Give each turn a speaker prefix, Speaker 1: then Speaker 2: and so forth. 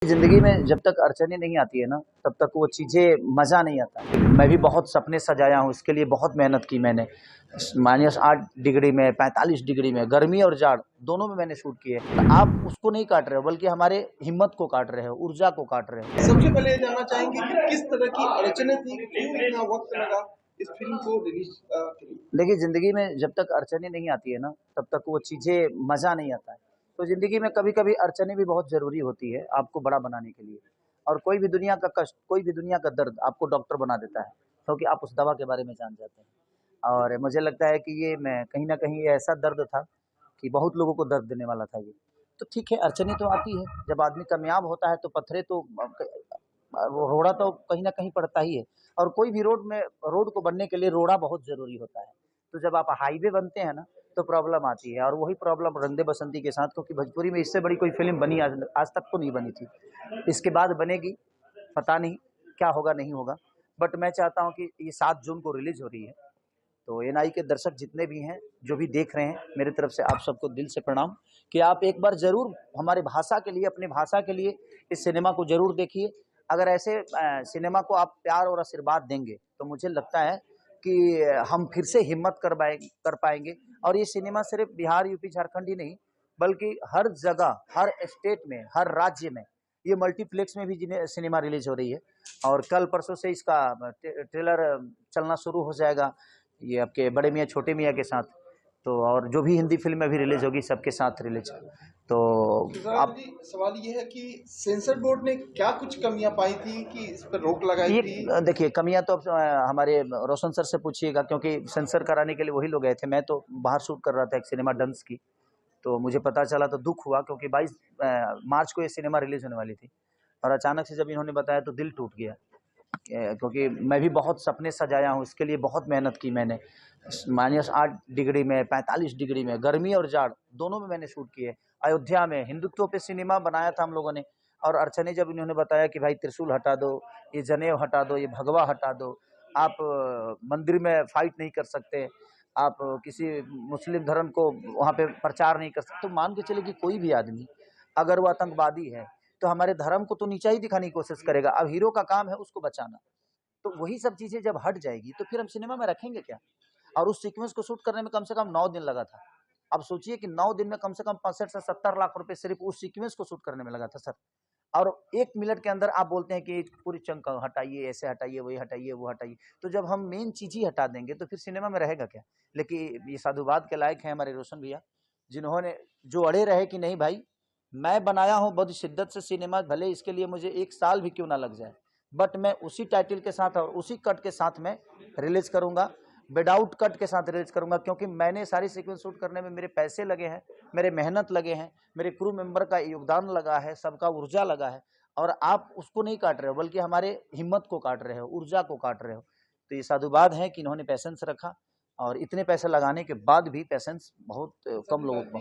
Speaker 1: ज़िंदगी में जब तक अड़चनें नहीं आती है ना, तब तक वो चीज़ें मज़ा नहीं आता। मैं भी बहुत सपने सजाया हूँ, इसके लिए बहुत मेहनत की मैंने। -8 डिग्री में, 45 डिग्री में, गर्मी और जाड़ दोनों में मैंने शूट किए। तो आप उसको नहीं काट रहे हो, बल्कि हमारे हिम्मत को काट रहे हो, ऊर्जा को काट रहे हो।
Speaker 2: सबसे पहले ये जानना चाहेंगे कि किस तरह की अड़चनें थी, क्यों इतना वक़्त लगा इस फ़िल्म को रिलीज़ के लिए?
Speaker 1: देखिए, ज़िंदगी में जब तक अड़चनें नहीं आती है ना, तब तक वो चीज़ें मज़ा नहीं आता है। तो ज़िंदगी में कभी-कभी अड़चनें भी बहुत ज़रूरी होती है, आपको बड़ा बनाने के लिए। और कोई भी दुनिया का कष्ट, कोई भी दुनिया का दर्द आपको डॉक्टर बना देता है, क्योंकि आप उस दवा के बारे में जान जाते हैं। और मुझे लगता है कि ये मैं कहीं न कहीं ये ऐसा दर्द था कि बहुत लोगों को दर्द देने वाला था ये। तो ठीक है, अड़चनें तो आती है, जब आदमी कामयाब होता है तो पत्थरे तो वो रोड़ा तो कहीं न कहीं पड़ता ही है। और कोई भी रोड को बनने के लिए रोड़ा बहुत ज़रूरी होता है। तो जब आप हाईवे बनते हैं ना, तो प्रॉब्लम आती है और वही प्रॉब्लम रंग दे बसंती के साथ, क्योंकि भोजपुरी में इससे बड़ी कोई फ़िल्म बनी आज आज तक तो नहीं बनी थी। इसके बाद बनेगी, पता नहीं क्या होगा, नहीं होगा। बट मैं चाहता हूँ कि ये 7 जून को रिलीज़ हो रही है, तो एनआई के दर्शक जितने भी हैं, जो भी देख रहे हैं, मेरी तरफ से आप सबको दिल से प्रणाम कि आप एक बार ज़रूर हमारी भाषा के लिए, अपनी भाषा के लिए इस सिनेमा को ज़रूर देखिए। अगर ऐसे सिनेमा को आप प्यार और आशीर्वाद देंगे, तो मुझे लगता है कि हम फिर से हिम्मत कर पाएँगे और ये सिनेमा सिर्फ़ बिहार, यूपी, झारखंड ही नहीं, बल्कि हर जगह, हर स्टेट में, हर राज्य में, ये मल्टीप्लेक्स में भी जिन्हें सिनेमा रिलीज़ हो रही है और कल परसों से इसका ट्रेलर चलना शुरू हो जाएगा। ये आपके बड़े मियाँ, छोटे मियाँ के साथ। तो और जो भी हिंदी फ़िल्म अभी रिलीज़ होगी, सबके साथ रिलीज़। तो
Speaker 2: सिद्धार्थ
Speaker 1: आप
Speaker 2: जी, सवाल ये है कि सेंसर बोर्ड ने क्या कुछ कमियाँ पाई थी कि इस पर रोक लगाई
Speaker 1: ये
Speaker 2: थी?
Speaker 1: देखिए, कमियाँ तो अब हमारे रोशन सर से पूछिएगा, क्योंकि सेंसर कराने के लिए वही लोग गए थे। मैं तो बाहर शूट कर रहा था एक सिनेमा डंस की। तो मुझे पता चला तो दुःख हुआ, क्योंकि 22 मार्च को ये सिनेमा रिलीज़ होने वाली थी और अचानक से जब इन्होंने बताया तो दिल टूट गया। क्योंकि मैं भी बहुत सपने सजाया हूँ, इसके लिए बहुत मेहनत की मैंने। -8 डिग्री में, 45 डिग्री में, गर्मी और जाड़ दोनों में मैंने शूट किए। अयोध्या में हिंदुत्व पे सिनेमा बनाया था हम लोगों ने और अड़चनें जब इन्होंने बताया कि भाई त्रिशूल हटा दो, ये जनेऊ हटा दो, ये भगवा हटा दो, आप मंदिर में फाइट नहीं कर सकते, आप किसी मुस्लिम धर्म को वहाँ पे प्रचार नहीं कर सकते। तो मान के चलिए कि कोई भी आदमी अगर वो आतंकवादी है, तो हमारे धर्म को तो नीचा ही दिखाने की कोशिश करेगा। अब हीरो का काम है उसको बचाना। तो वही सब चीज़ें जब हट जाएगी, तो फिर हम सिनेमा में रखेंगे क्या? और उस सीक्वेंस को शूट करने में कम से कम 9 दिन लगा था। अब सोचिए कि 9 दिन में कम से कम 65 से 70 लाख रुपए सिर्फ़ उस सीक्वेंस को शूट करने में लगा था सर। और 1 मिनट के अंदर आप बोलते हैं कि पूरी चंक हटाइए, ऐसे हटाइए, वही हटाइए, वो हटाइए। तो जब हम मेन चीज़ ही हटा देंगे, तो फिर सिनेमा में रहेगा क्या? लेकिन ये साधुवाद के लायक हैं हमारे रोशन भैया, जिन्होंने जो अड़े रहे कि नहीं भाई, मैं बनाया हूँ बड़ी शिद्दत से सिनेमा, भले इसके लिए मुझे 1 साल भी क्यों ना लग जाए। बट मैं उसी टाइटल के साथ और उसी कट के साथ मैं रिलीज़ करूँगा, विदाउट कट के साथ रिलीज़ करूँगा, क्योंकि मैंने सारी सीक्वेंस शूट करने में मेरे पैसे लगे हैं, मेरे मेहनत लगे हैं, मेरे क्रू मेंबर का योगदान लगा है, सबका ऊर्जा लगा है और आप उसको नहीं काट रहे हो, बल्कि हमारे हिम्मत को काट रहे हो, ऊर्जा को काट रहे हो। तो ये साधुवाद है कि इन्होंने पैशेंस रखा और इतने पैसे लगाने के बाद भी पैशेंस बहुत कम लोगों को